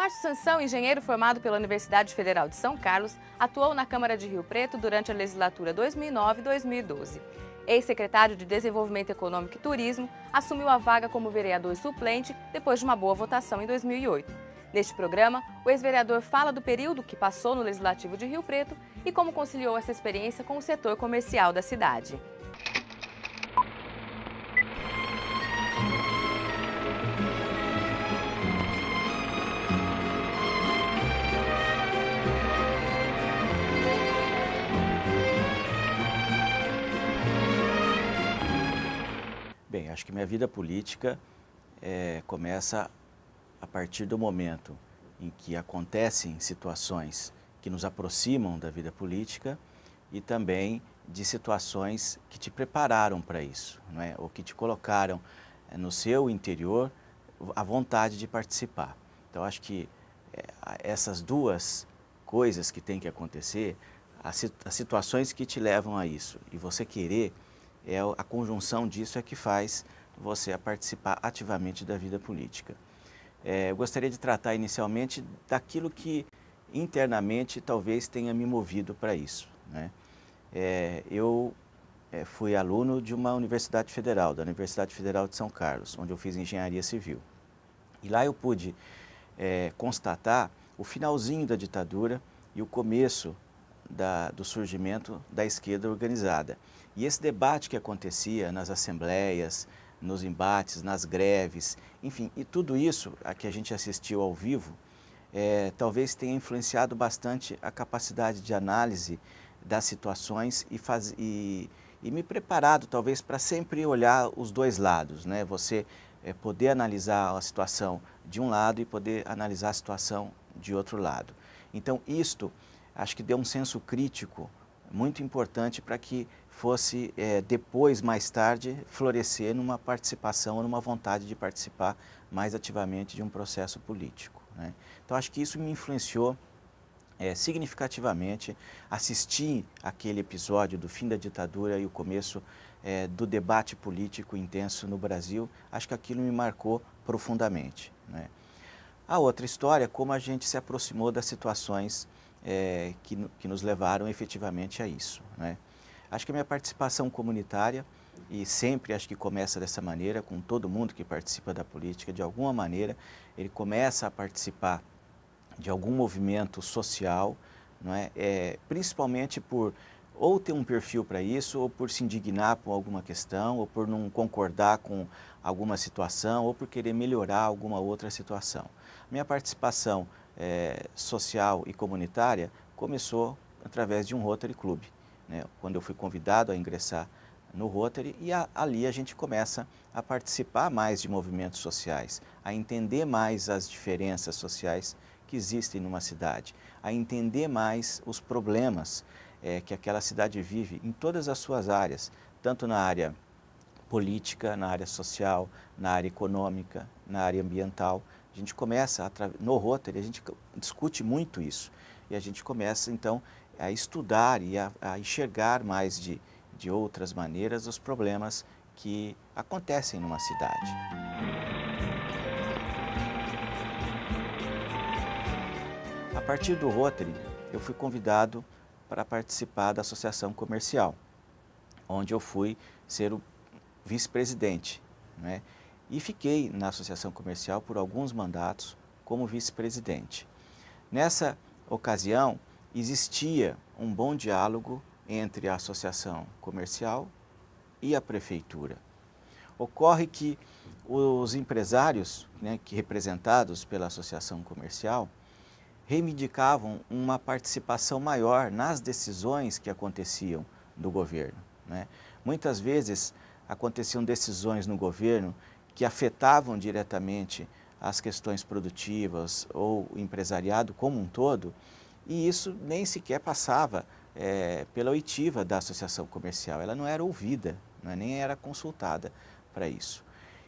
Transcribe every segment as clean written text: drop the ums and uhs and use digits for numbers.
Márcio Sansão, engenheiro formado pela Universidade Federal de São Carlos, atuou na Câmara de Rio Preto durante a legislatura 2009-2012. Ex-secretário de Desenvolvimento Econômico e Turismo, assumiu a vaga como vereador suplente depois de uma boa votação em 2008. Neste programa, o ex-vereador fala do período que passou no Legislativo de Rio Preto e como conciliou essa experiência com o setor comercial da cidade. Bem, acho que minha vida política começa a partir do momento em que acontecem situações que nos aproximam da vida política e também de situações que te prepararam para isso, não é? Ou que te colocaram no seu interior a vontade de participar. Então, acho que essas duas coisas que têm que acontecer, as situações que te levam a isso e você querer, a conjunção disso é que faz você a participar ativamente da vida política. Eu gostaria de tratar inicialmente daquilo que internamente talvez tenha me movido para isso, né? Eu fui aluno de uma universidade federal, da Universidade Federal de São Carlos, onde eu fiz engenharia civil. E lá eu pude constatar o finalzinho da ditadura e o começo do surgimento da esquerda organizada. E esse debate que acontecia nas assembleias, nos embates, nas greves, enfim, e tudo isso a que a gente assistiu ao vivo, talvez tenha influenciado bastante a capacidade de análise das situações e me preparado talvez para sempre olhar os dois lados, né? Você poder analisar a situação de um lado e poder analisar a situação de outro lado. Então isto acho que deu um senso crítico muito importante para que fosse depois, mais tarde, florescer numa participação ou numa vontade de participar mais ativamente de um processo político, né? Então acho que isso me influenciou significativamente. Assistir aquele episódio do fim da ditadura e o começo do debate político intenso no Brasil, acho que aquilo me marcou profundamente, né? A outra história é como a gente se aproximou das situações que nos levaram efetivamente a isso, né? Acho que a minha participação comunitária, e sempre acho que começa dessa maneira, com todo mundo que participa da política, de alguma maneira, ele começa a participar de algum movimento social, não é? Principalmente por ou ter um perfil para isso, ou por se indignar por alguma questão, ou por não concordar com alguma situação, ou por querer melhorar alguma outra situação. Minha participação social e comunitária começou através de um Rotary Club, né? Quando eu fui convidado a ingressar no Rotary, e ali a gente começa a participar mais de movimentos sociais, a entender mais as diferenças sociais que existem numa cidade, a entender mais os problemas que aquela cidade vive em todas as suas áreas, tanto na área política, na área social, na área econômica, na área ambiental. A gente começa, no Rotary, a gente discute muito isso, e a gente começa então a estudar e a enxergar mais de outras maneiras os problemas que acontecem numa cidade. A partir do Rotary, eu fui convidado para participar da associação comercial, onde eu fui ser o vice-presidente, né? E fiquei na associação comercial por alguns mandatos como vice-presidente. Nessa ocasião, existia um bom diálogo entre a associação comercial e a prefeitura. Ocorre que os empresários, né, que representados pela associação comercial, reivindicavam uma participação maior nas decisões que aconteciam do governo, né? Muitas vezes aconteciam decisões no governo que afetavam diretamente as questões produtivas ou o empresariado como um todo, e isso nem sequer passava pela oitiva da associação comercial. Ela não era ouvida, né, nem era consultada para isso.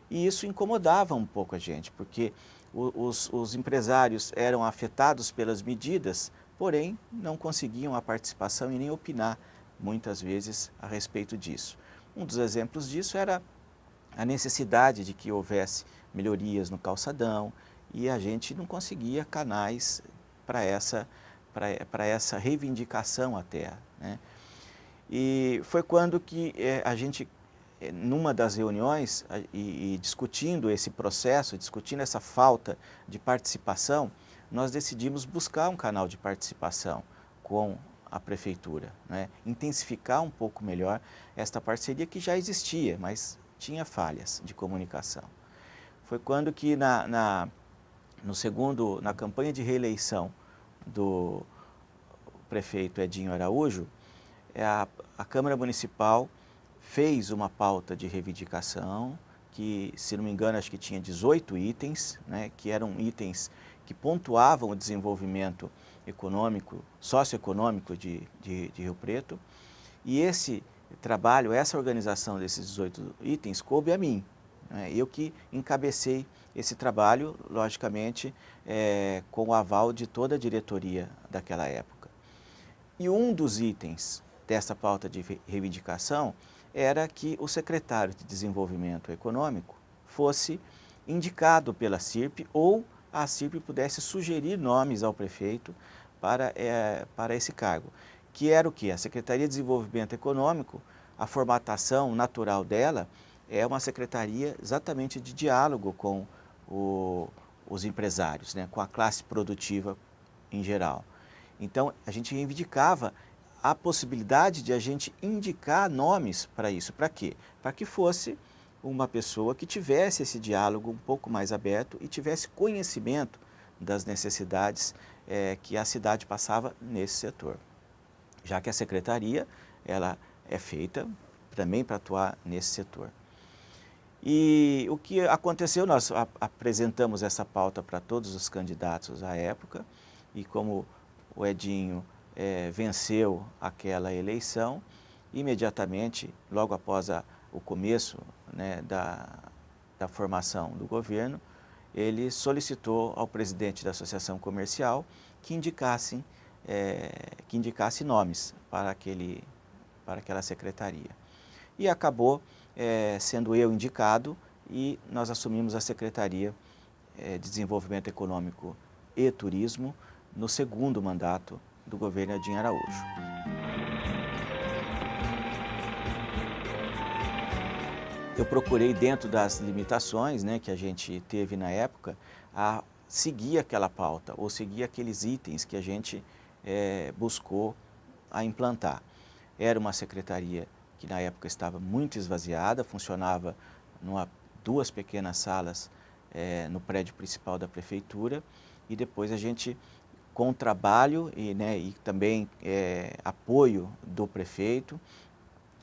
E isso incomodava um pouco a gente, porque os empresários eram afetados pelas medidas, porém não conseguiam a participação e nem opinar, muitas vezes, a respeito disso. Um dos exemplos disso era a necessidade de que houvesse melhorias no calçadão e a gente não conseguia canais para essa reivindicação à terra, né? E foi quando que a gente, numa das reuniões, e discutindo esse processo, discutindo essa falta de participação, nós decidimos buscar um canal de participação com a prefeitura, né? Intensificar um pouco melhor esta parceria que já existia, mas tinha falhas de comunicação. Foi quando que na campanha de reeleição do prefeito Edinho Araújo, a Câmara Municipal fez uma pauta de reivindicação, que, se não me engano, acho que tinha 18 itens, né, que eram itens que pontuavam o desenvolvimento econômico, socioeconômico de Rio Preto. E esse trabalho, essa organização desses 18 itens, coube a mim, né? Eu que encabecei esse trabalho, logicamente, com o aval de toda a diretoria daquela época. E um dos itens dessa pauta de reivindicação era que o secretário de Desenvolvimento Econômico fosse indicado pela CIRP ou a CIRP pudesse sugerir nomes ao prefeito para esse cargo, que era o quê? A Secretaria de Desenvolvimento Econômico, a formatação natural dela é uma secretaria exatamente de diálogo com os empresários, né, com a classe produtiva em geral. Então, a gente reivindicava a possibilidade de a gente indicar nomes para isso. Para quê? Para que fosse uma pessoa que tivesse esse diálogo um pouco mais aberto e tivesse conhecimento das necessidades que a cidade passava nesse setor. Já que a secretaria, ela é feita também para atuar nesse setor. E o que aconteceu, nós apresentamos essa pauta para todos os candidatos à época, e como o Edinho venceu aquela eleição, imediatamente, logo após o começo, né, da formação do governo, ele solicitou ao presidente da Associação Comercial que indicasse nomes para aquela secretaria. E acabou sendo eu indicado e nós assumimos a Secretaria de Desenvolvimento Econômico e Turismo no segundo mandato do governo Edinho Araújo. Eu procurei, dentro das limitações, né, que a gente teve na época, a seguir aquela pauta, ou seguir aqueles itens que a gente buscou a implantar. Era uma secretaria que na época estava muito esvaziada, funcionava duas pequenas salas no prédio principal da prefeitura, e depois a gente, com trabalho e também apoio do prefeito,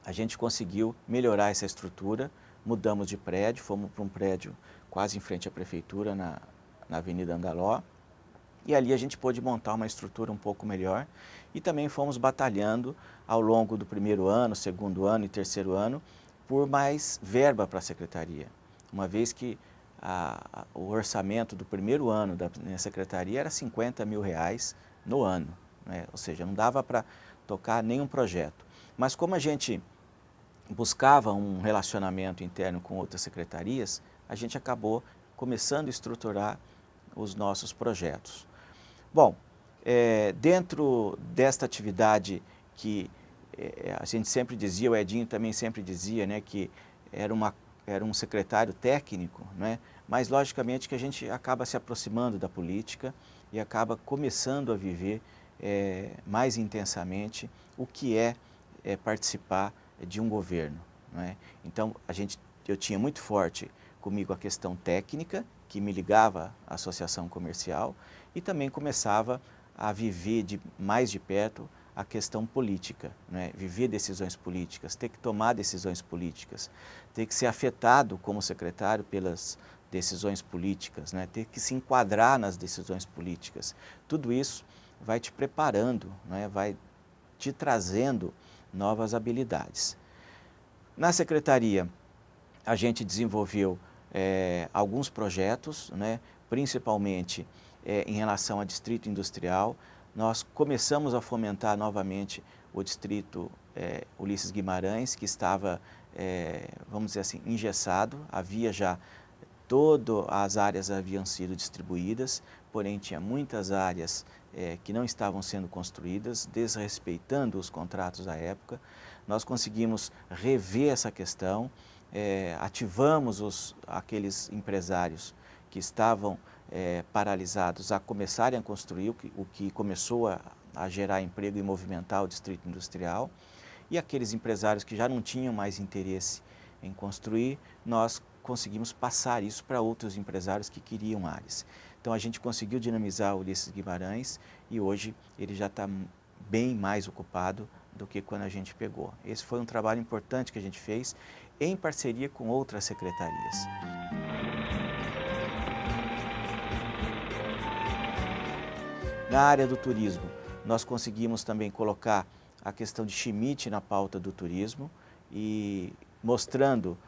a gente conseguiu melhorar essa estrutura, mudamos de prédio, fomos para um prédio quase em frente à prefeitura, na Avenida Andaló, e ali a gente pôde montar uma estrutura um pouco melhor e também fomos batalhando ao longo do primeiro ano, segundo ano e terceiro ano por mais verba para a secretaria, uma vez que o orçamento do primeiro ano da minha secretaria era R$50 mil no ano, né? Ou seja, não dava para tocar nenhum projeto. Mas como a gente buscava um relacionamento interno com outras secretarias, a gente acabou começando a estruturar os nossos projetos. Bom, dentro desta atividade que a gente sempre dizia, o Edinho também sempre dizia, né, que era um secretário técnico, né, mas logicamente que a gente acaba se aproximando da política e acaba começando a viver mais intensamente o que é participar de um governo, né? Então, eu tinha muito forte comigo a questão técnica, que me ligava à associação comercial, e também começava a viver mais de perto a questão política, né? Viver decisões políticas, ter que tomar decisões políticas, ter que ser afetado como secretário pelas decisões políticas, né? Ter que se enquadrar nas decisões políticas. Tudo isso vai te preparando, né? Vai te trazendo novas habilidades. Na secretaria, a gente desenvolveu alguns projetos, né? Principalmente em relação ao distrito industrial. Nós começamos a fomentar novamente o distrito Ulisses Guimarães, que estava, vamos dizer assim, engessado. Havia já todas as áreas haviam sido distribuídas, porém tinha muitas áreas que não estavam sendo construídas, desrespeitando os contratos da época. Nós conseguimos rever essa questão, ativamos aqueles empresários que estavam paralisados a começarem a construir, o que começou a gerar emprego e movimentar o distrito industrial. E aqueles empresários que já não tinham mais interesse em construir, nós conseguimos passar isso para outros empresários que queriam áreas. Então a gente conseguiu dinamizar o Ulisses Guimarães e hoje ele já está bem mais ocupado do que quando a gente pegou. Esse foi um trabalho importante que a gente fez em parceria com outras secretarias. Na área do turismo, nós conseguimos também colocar a questão de Schmidt na pauta do turismo e mostrando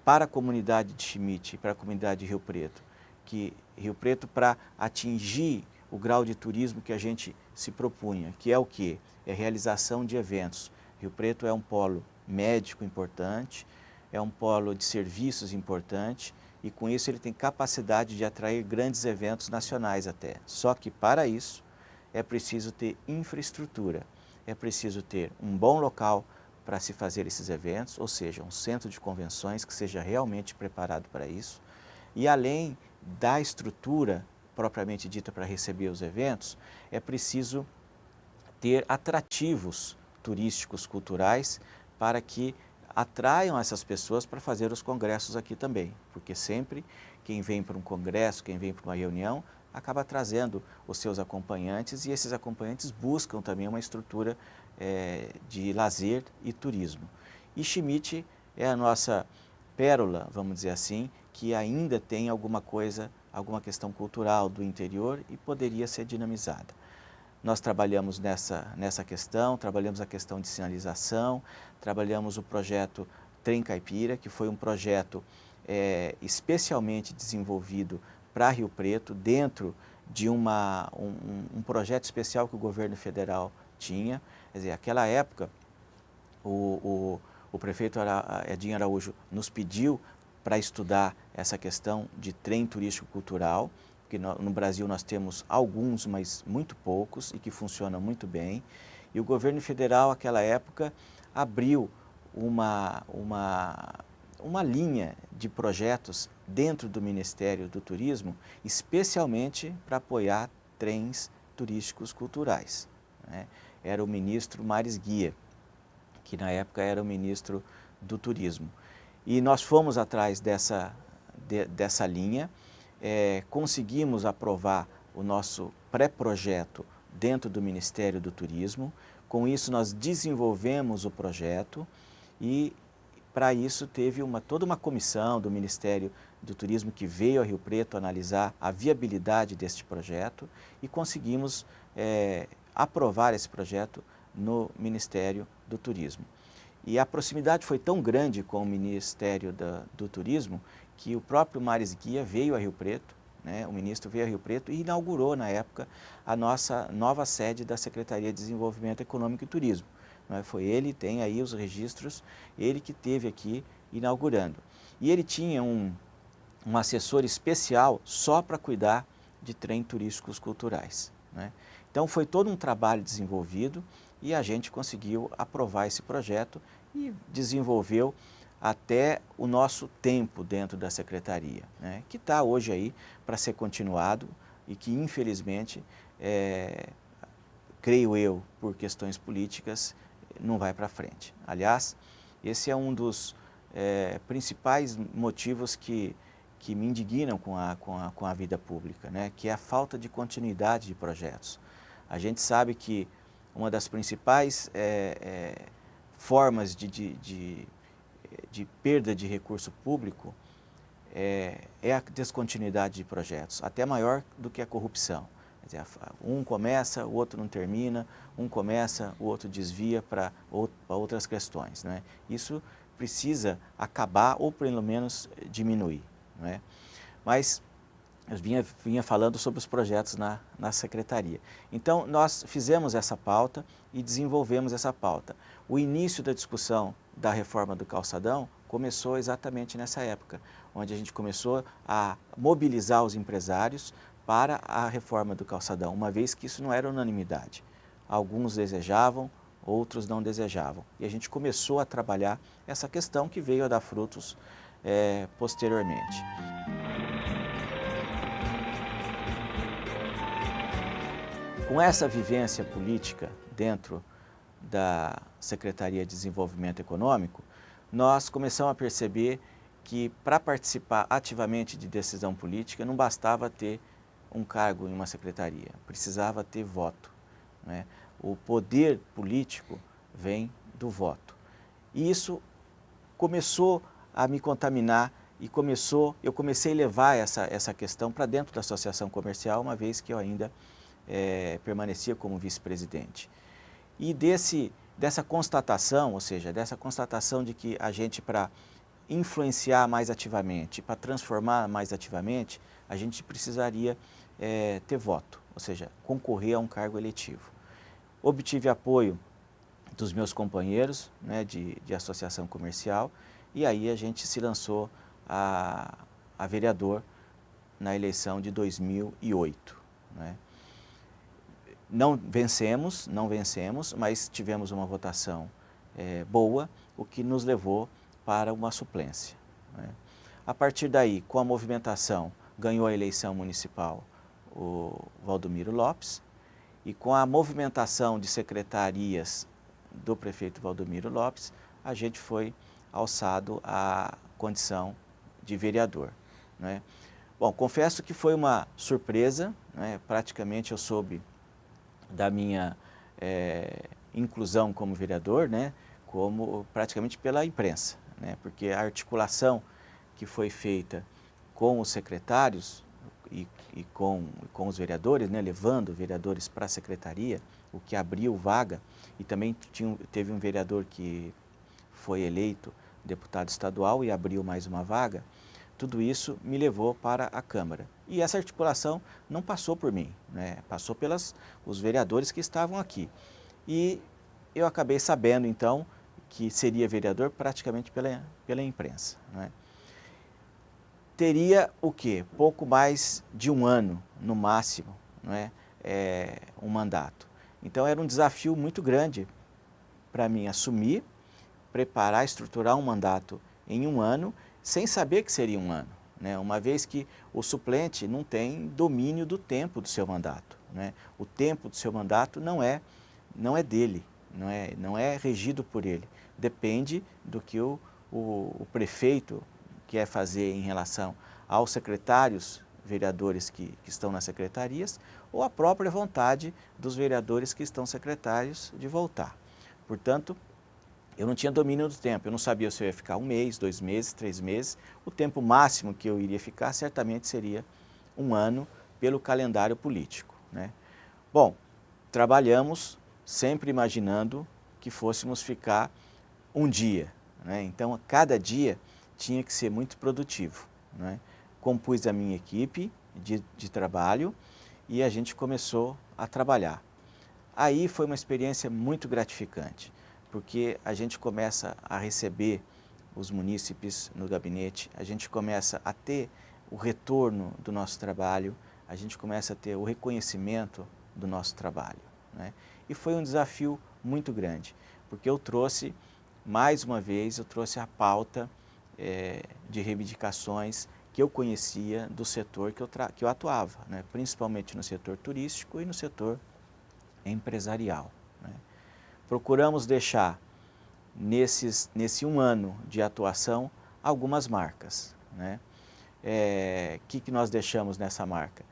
para a comunidade de Schmidt, para a comunidade de Rio Preto, que Rio Preto, para atingir o grau de turismo que a gente se propunha, que é o quê? É a realização de eventos. Rio Preto é um polo médico importante, é um polo de serviços importante e com isso ele tem capacidade de atrair grandes eventos nacionais até. Só que para isso é preciso ter infraestrutura, é preciso ter um bom local para se fazer esses eventos, ou seja, um centro de convenções que seja realmente preparado para isso. E além da estrutura propriamente dita para receber os eventos, é preciso ter atrativos turísticos, culturais, para que atraiam essas pessoas para fazer os congressos aqui também. Porque sempre quem vem para um congresso, quem vem para uma reunião, acaba trazendo os seus acompanhantes e esses acompanhantes buscam também uma estrutura de lazer e turismo. E Schmidt é a nossa pérola, vamos dizer assim, que ainda tem alguma coisa, alguma questão cultural do interior e poderia ser dinamizada. Nós trabalhamos nessa questão, trabalhamos a questão de sinalização, trabalhamos o projeto Trem Caipira, que foi um projeto especialmente desenvolvido para Rio Preto, dentro de um projeto especial que o governo federal tinha. Quer dizer, naquela época, o prefeito Edinho Araújo nos pediu para estudar essa questão de trem turístico-cultural, porque no Brasil nós temos alguns, mas muito poucos, e que funcionam muito bem. E o governo federal, naquela época, abriu uma linha de projetos dentro do Ministério do Turismo, especialmente para apoiar trens turísticos culturais, né? Era o ministro Maris Guia, que na época era o ministro do Turismo. E nós fomos atrás dessa linha, conseguimos aprovar o nosso pré-projeto dentro do Ministério do Turismo. Com isso nós desenvolvemos o projeto e para isso teve toda uma comissão do Ministério do Turismo que veio a Rio Preto analisar a viabilidade deste projeto e conseguimos aprovar esse projeto no Ministério do Turismo. E a proximidade foi tão grande com o Ministério do Turismo que o próprio Maris Guia veio a Rio Preto, né? O ministro veio a Rio Preto e inaugurou na época a nossa nova sede da Secretaria de Desenvolvimento Econômico e Turismo. Foi ele, tem aí os registros, ele que esteve aqui inaugurando. E ele tinha um assessor especial só para cuidar de trem turísticos culturais, né? Então foi todo um trabalho desenvolvido e a gente conseguiu aprovar esse projeto e desenvolveu até o nosso tempo dentro da Secretaria, né? Que está hoje aí para ser continuado e que infelizmente, creio eu, por questões políticas, não vai para frente. Aliás, esse é um dos principais motivos que me indignam com a vida pública, né? Que é a falta de continuidade de projetos. A gente sabe que uma das principais formas de perda de recurso público é a descontinuidade de projetos, até maior do que a corrupção. Quer dizer, um começa, o outro não termina, um começa, o outro desvia para outras questões, né? Isso precisa acabar ou pelo menos diminuir, não é? Mas eu vinha falando sobre os projetos na Secretaria. Então, nós fizemos essa pauta e desenvolvemos essa pauta. O início da discussão da reforma do calçadão começou exatamente nessa época, onde a gente começou a mobilizar os empresários para a reforma do calçadão, uma vez que isso não era unanimidade. Alguns desejavam, outros não desejavam. E a gente começou a trabalhar essa questão que veio a dar frutos posteriormente. Com essa vivência política dentro da Secretaria de Desenvolvimento Econômico, nós começamos a perceber que para participar ativamente de decisão política não bastava ter um cargo em uma secretaria, precisava ter voto, né? O poder político vem do voto. E isso começou a me contaminar e eu comecei a levar essa questão para dentro da associação comercial, uma vez que eu ainda permanecia como vice-presidente. E dessa constatação, ou seja, dessa constatação de que a gente, para influenciar mais ativamente, para transformar mais ativamente, a gente precisaria ter voto, ou seja, concorrer a um cargo eletivo. Obtive apoio dos meus companheiros, né, de associação comercial, e aí a gente se lançou a vereador na eleição de 2008. Né? Não vencemos, mas tivemos uma votação boa, o que nos levou para uma suplência. Né? A partir daí, com a movimentação, ganhou a eleição municipal o Valdomiro Lopes, e com a movimentação de secretarias do prefeito Valdomiro Lopes, a gente foi alçado à condição de vereador. Né? Bom, confesso que foi uma surpresa, né? Praticamente eu soube da minha inclusão como vereador, né? Praticamente pela imprensa, né? Porque a articulação que foi feita com os secretários e com os vereadores, né? Levando vereadores para a secretaria, o que abriu vaga, e também teve um vereador que foi eleito deputado estadual e abriu mais uma vaga. Tudo isso me levou para a Câmara. E essa articulação não passou por mim, né? Passou pelos vereadores que estavam aqui. E eu acabei sabendo, então, que seria vereador praticamente pela imprensa. Né? Teria o quê? Pouco mais de um ano, no máximo, né? Um mandato. Então era um desafio muito grande para mim assumir, preparar, estruturar um mandato em um ano, sem saber que seria um ano, né? Uma vez que o suplente não tem domínio do tempo do seu mandato. Né? O tempo do seu mandato não é dele, não é regido por ele. Depende do que o prefeito quer fazer em relação aos secretários, vereadores que estão nas secretarias, ou a própria vontade dos vereadores que estão secretários de voltar. Portanto, eu não tinha domínio do tempo, eu não sabia se eu ia ficar 1 mês, 2 meses, 3 meses. O tempo máximo que eu iria ficar certamente seria 1 ano pelo calendário político. Né? Bom, trabalhamos sempre imaginando que fôssemos ficar um dia. Né? Então, cada dia tinha que ser muito produtivo. Né? Compus a minha equipe de trabalho e a gente começou a trabalhar. Aí foi uma experiência muito gratificante, porque a gente começa a receber os munícipes no gabinete, a gente começa a ter o retorno do nosso trabalho, a gente começa a ter o reconhecimento do nosso trabalho. Né? E foi um desafio muito grande, porque eu trouxe, mais uma vez, a pauta de reivindicações que eu conhecia do setor que eu atuava, né? Principalmente no setor turístico e no setor empresarial. Né? Procuramos deixar, nesse 1 ano de atuação, algumas marcas. Né? Que nós deixamos nessa marca?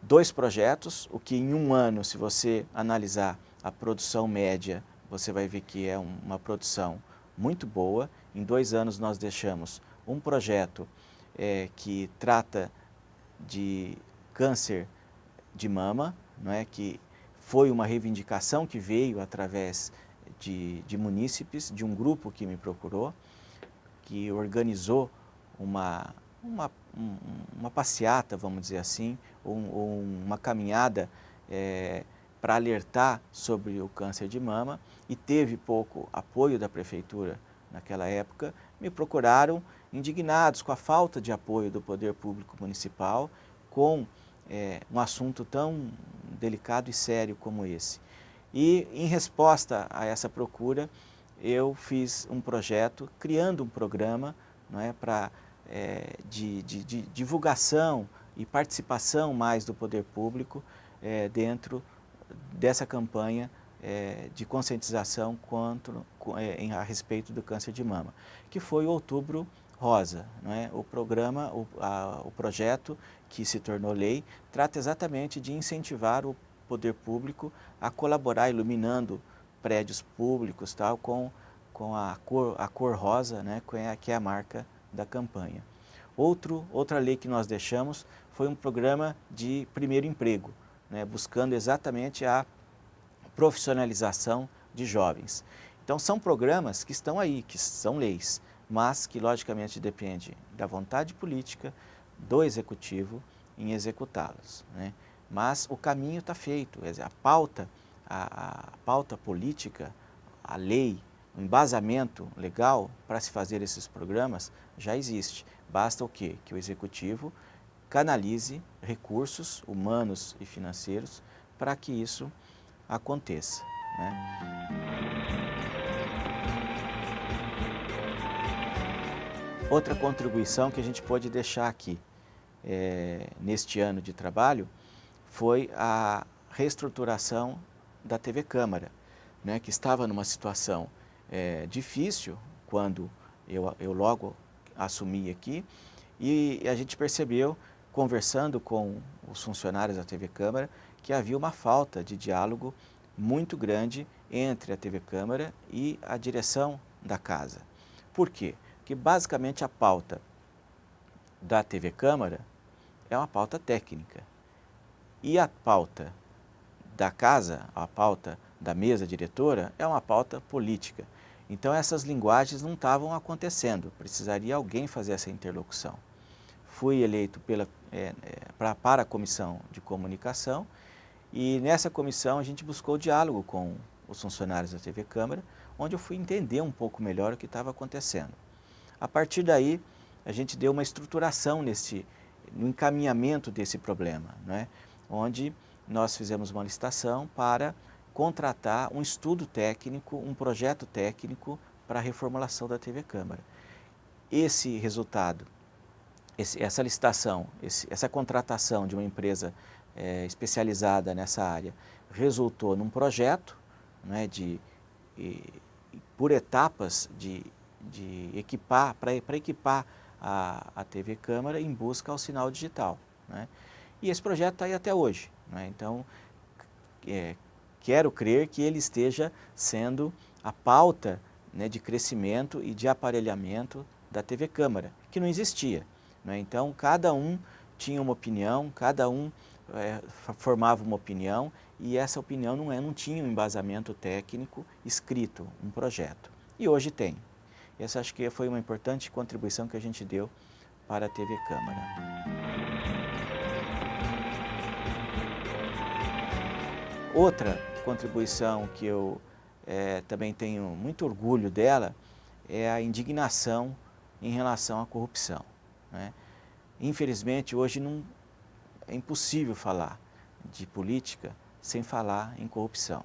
2 projetos, o que em 1 ano, se você analisar a produção média, você vai ver que é uma produção muito boa. Em 2 anos nós deixamos um projeto que trata de câncer de mama, não é? Que foi uma reivindicação que veio através de munícipes, de um grupo que me procurou, que organizou uma passeata, vamos dizer assim, uma caminhada para alertar sobre o câncer de mama, e teve pouco apoio da prefeitura naquela época, me procuraram indignados com a falta de apoio do poder público municipal com um assunto tão delicado e sério como esse. E, em resposta a essa procura, eu fiz um projeto, criando um programa, não é, de divulgação e participação mais do poder público dentro dessa campanha de conscientização a respeito do câncer de mama, que foi o Outubro Rosa. Não é? O programa, o projeto que se tornou lei, trata exatamente de incentivar o poder público a colaborar iluminando prédios públicos tal, com a cor rosa, né, que é a marca da campanha. Outra lei que nós deixamos foi um programa de primeiro emprego, né, buscando exatamente a profissionalização de jovens. Então são programas que estão aí, que são leis, mas que logicamente depende da vontade política do executivo em executá-los, né? Mas o caminho está feito, quer dizer, a pauta política, a lei, o embasamento legal para se fazer esses programas já existe. Basta o quê? Que o executivo canalize recursos humanos e financeiros para que isso aconteça, né? Outra contribuição que a gente pode deixar aqui neste ano de trabalho foi a reestruturação da TV Câmara, né, que estava numa situação difícil quando eu logo assumi aqui, e a gente percebeu, conversando com os funcionários da TV Câmara, que havia uma falta de diálogo muito grande entre a TV Câmara e a direção da casa. Por quê? Porque basicamente a pauta da TV Câmara é uma pauta técnica. E a pauta da casa, a pauta da mesa diretora, é uma pauta política. Então essas linguagens não estavam acontecendo, precisaria alguém fazer essa interlocução. Fui eleito para a Comissão de Comunicação e nessa comissão a gente buscou diálogo com os funcionários da TV Câmara, onde eu fui entender um pouco melhor o que estava acontecendo. A partir daí, a gente deu uma estruturação no encaminhamento desse problema, né? Onde nós fizemos uma licitação para contratar um estudo técnico, um projeto técnico para a reformulação da TV Câmara. Esse resultado, essa licitação, essa contratação de uma empresa especializada nessa área, resultou num projeto, né, por etapas de equipar, para equipar a TV Câmara em busca ao sinal digital, né? E esse projeto está aí até hoje, né? Então, quero crer que ele esteja sendo a pauta, né, de crescimento e de aparelhamento da TV Câmara, que não existia, né? Então, cada um tinha uma opinião, cada um formava uma opinião e essa opinião não tinha um embasamento técnico escrito, um projeto. E hoje tem. Essa acho que foi uma importante contribuição que a gente deu para a TV Câmara. Outra contribuição que eu também tenho muito orgulho dela é a indignação em relação à corrupção, né? Infelizmente, hoje é impossível falar de política sem falar em corrupção.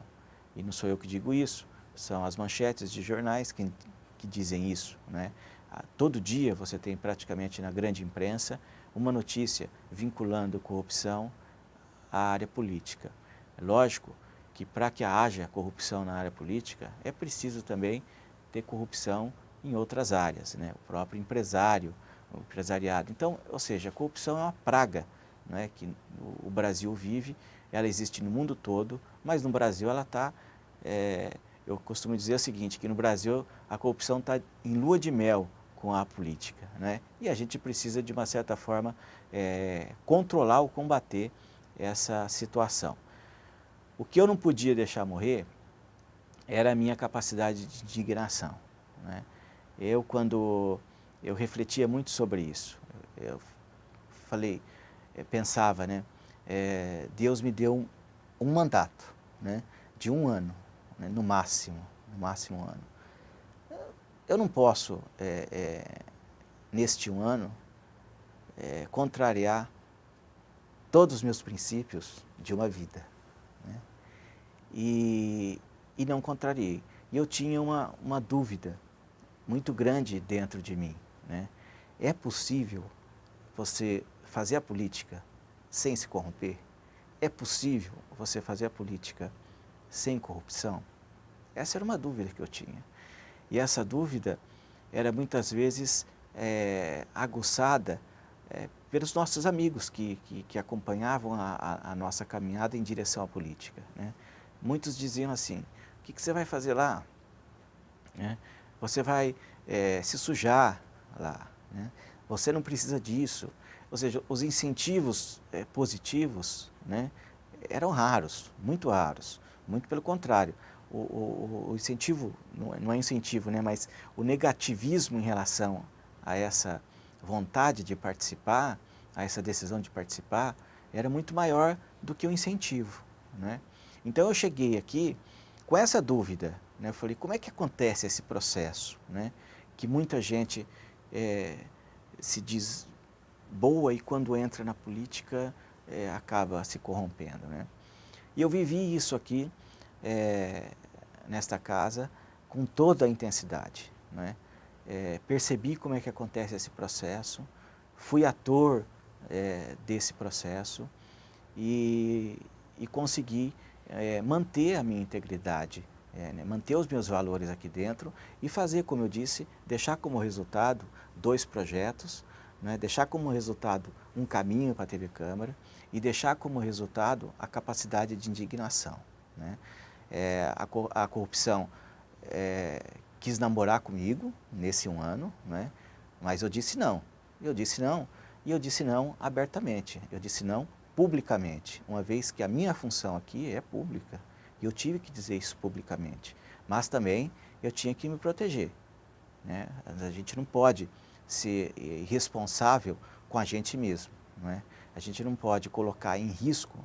E não sou eu que digo isso, são as manchetes de jornais que dizem isso, né? Todo dia você tem praticamente na grande imprensa uma notícia vinculando corrupção à área política. É lógico que para que haja corrupção na área política é preciso também ter corrupção em outras áreas, né? O próprio o empresariado. Então, ou seja, a corrupção é uma praga, né, que o Brasil vive, ela existe no mundo todo, mas no Brasil ela está, eu costumo dizer o seguinte, que no Brasil a corrupção está em lua de mel com a política, né? E a gente precisa, de uma certa forma, controlar ou combater essa situação. O que eu não podia deixar morrer era a minha capacidade de indignação, né? Quando eu refletia muito sobre isso, eu pensava, né? Deus me deu um mandato, né, de 1 ano, né, no máximo 1 ano. eu não posso, neste um ano, contrariar todos os meus princípios de uma vida, né? E não contrariei. E eu tinha uma dúvida muito grande dentro de mim, né? É possível você fazer a política sem se corromper? É possível você fazer a política sem corrupção? Essa era uma dúvida que eu tinha. E essa dúvida era muitas vezes aguçada pelos nossos amigos que acompanhavam a nossa caminhada em direção à política, né? Muitos diziam assim: o que você vai fazer lá? Né? Você vai se sujar lá, né? Você não precisa disso. Ou seja, os incentivos positivos, né, eram raros, muito pelo contrário. O incentivo, não é incentivo, né, mas o negativismo em relação a essa vontade de participar, a essa decisão de participar, era muito maior do que o incentivo, né? Então eu cheguei aqui com essa dúvida, né? Eu falei, como é que acontece esse processo, né? Que muita gente se diz boa e quando entra na política acaba se corrompendo, né? E eu vivi isso aqui, nesta casa, com toda a intensidade, né? Percebi como é que acontece esse processo, fui ator desse processo e consegui manter a minha integridade, né? Manter os meus valores aqui dentro e fazer, como eu disse, deixar como resultado 2 projetos, né? Deixar como resultado um caminho para a TV Câmara e deixar como resultado a capacidade de indignação, né? A corrupção quis namorar comigo nesse um ano, né? Mas eu disse não, e eu disse não abertamente, eu disse não publicamente, uma vez que a minha função aqui é pública, e eu tive que dizer isso publicamente, mas também eu tinha que me proteger, né? A gente não pode ser irresponsável com a gente mesmo, não é? A gente não pode colocar em risco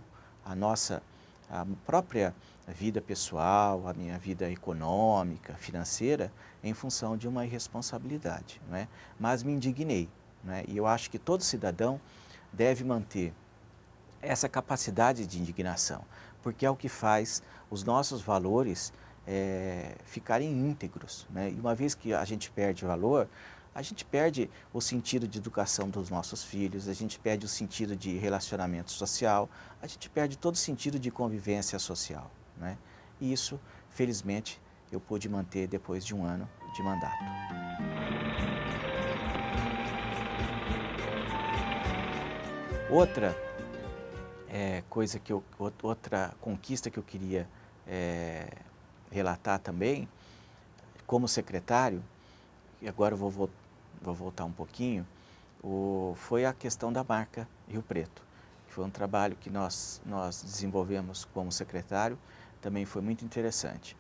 a própria vida pessoal, a minha vida econômica, financeira, em função de uma irresponsabilidade, não é? Mas me indignei, não é? E eu acho que todo cidadão deve manter essa capacidade de indignação, porque é o que faz os nossos valores ficarem íntegros, né? E uma vez que a gente perde valor, a gente perde o sentido de educação dos nossos filhos, a gente perde o sentido de relacionamento social, a gente perde todo o sentido de convivência social, né? E isso, felizmente, eu pude manter depois de um ano de mandato. Outra outra conquista que eu queria relatar também, como secretário, e agora eu vou voltar um pouquinho, foi a questão da marca Rio Preto, que foi um trabalho que nós desenvolvemos como secretário, também foi muito interessante.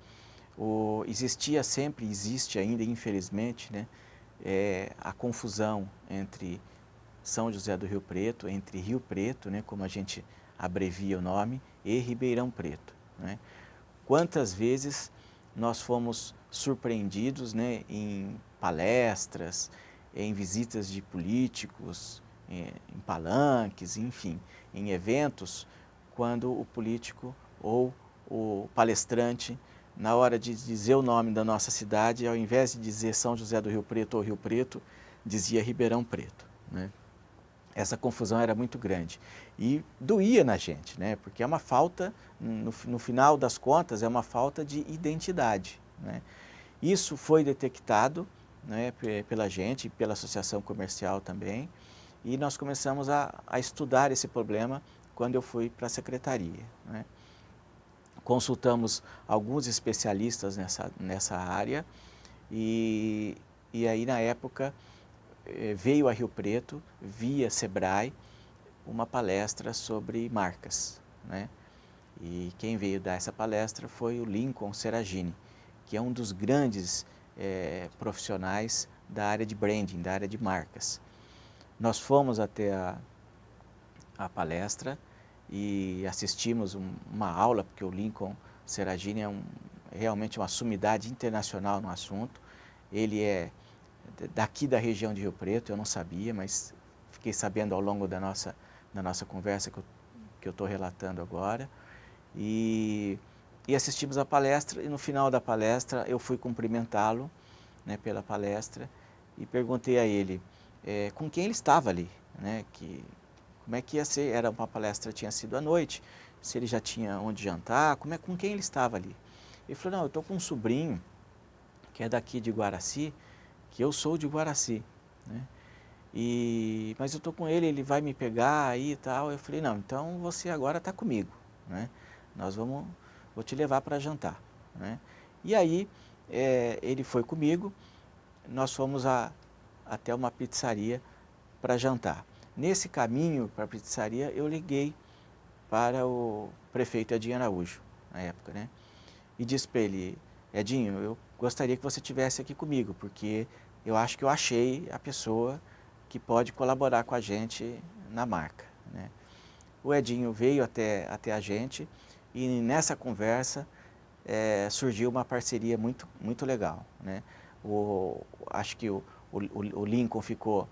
Existia sempre, existe ainda, infelizmente, né, a confusão entre São José do Rio Preto, entre Rio Preto, né, como a gente abrevia o nome, e Ribeirão Preto, né? Quantas vezes nós fomos surpreendidos, né, em palestras, em visitas de políticos, em palanques, enfim, em eventos, quando o político ou o palestrante, na hora de dizer o nome da nossa cidade, ao invés de dizer São José do Rio Preto ou Rio Preto, dizia Ribeirão Preto, né? Essa confusão era muito grande e doía na gente, né? Porque é uma falta, no final das contas, é uma falta de identidade, né? Isso foi detectado, né, pela gente, pela associação comercial também, e nós começamos a estudar esse problema quando eu fui para a secretaria, né? Consultamos alguns especialistas nessa área e aí na época veio a Rio Preto, via Sebrae, uma palestra sobre marcas, né? E quem veio dar essa palestra foi o Lincoln Seragini, que é um dos grandes profissionais da área de branding, da área de marcas. Nós fomos até a palestra e assistimos uma aula, porque o Lincoln Seragini é realmente uma sumidade internacional no assunto. ele é daqui da região de Rio Preto, eu não sabia, mas fiquei sabendo ao longo da nossa conversa que eu estou relatando agora. E assistimos a palestra, e no final da palestra eu fui cumprimentá-lo, né, pela palestra, e perguntei a ele com quem ele estava ali, né, como é que ia ser, era uma palestra, tinha sido à noite, se ele já tinha onde jantar, com quem ele estava ali. Ele falou, não, eu estou com um sobrinho que é daqui de Guaraci, que eu sou de Guaraci, né? Mas eu estou com ele, ele vai me pegar aí e tal. Eu falei, não, então você agora está comigo, né? Vou te levar para jantar, né? E aí ele foi comigo, nós fomos até uma pizzaria para jantar. Nesse caminho para a pizzaria eu liguei para o prefeito Edinho Araújo, na época, né? E disse para ele, Edinho, eu gostaria que você estivesse aqui comigo, porque eu acho que eu achei a pessoa que pode colaborar com a gente na marca, né? O Edinho veio até a gente e nessa conversa surgiu uma parceria muito legal, né? Acho que o Lincoln ficou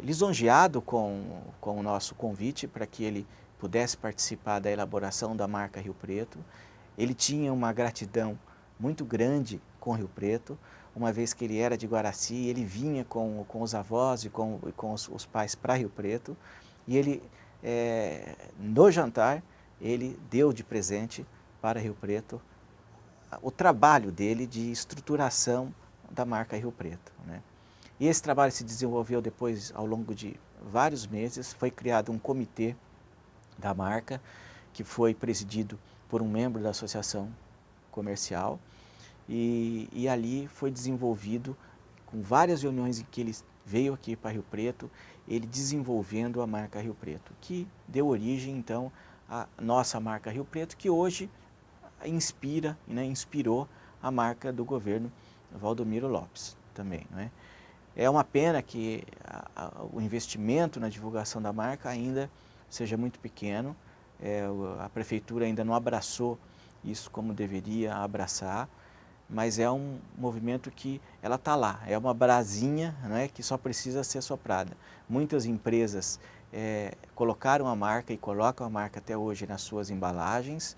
lisonjeado com o nosso convite para que ele pudesse participar da elaboração da marca Rio Preto. Ele tinha uma gratidão muito grande com Rio Preto, uma vez que ele era de Guaraci, ele vinha com os avós e com os pais para Rio Preto, e ele, no jantar, ele deu de presente para Rio Preto o trabalho dele de estruturação da marca Rio Preto, né? E esse trabalho se desenvolveu depois, ao longo de vários meses, foi criado um comitê da marca, que foi presidido por um membro da associação comercial, e ali foi desenvolvido, com várias reuniões em que ele veio aqui para Rio Preto, ele desenvolvendo a marca Rio Preto, que deu origem então à nossa marca Rio Preto, que hoje inspirou a marca do governo Valdomiro Lopes também, não é? É uma pena que o investimento na divulgação da marca ainda seja muito pequeno, a prefeitura ainda não abraçou isso como deveria abraçar, mas é um movimento que ela está lá, é uma brasinha, né, que só precisa ser soprada. Muitas empresas colocaram a marca e colocam a marca até hoje nas suas embalagens,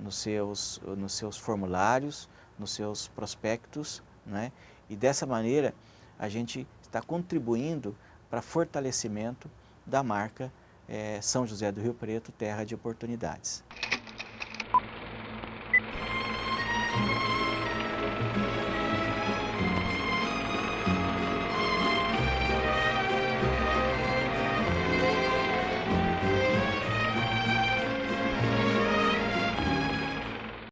nos seus formulários, nos seus prospectos, né, e dessa maneira a gente está contribuindo para fortalecimento da marca São José do Rio Preto, terra de oportunidades.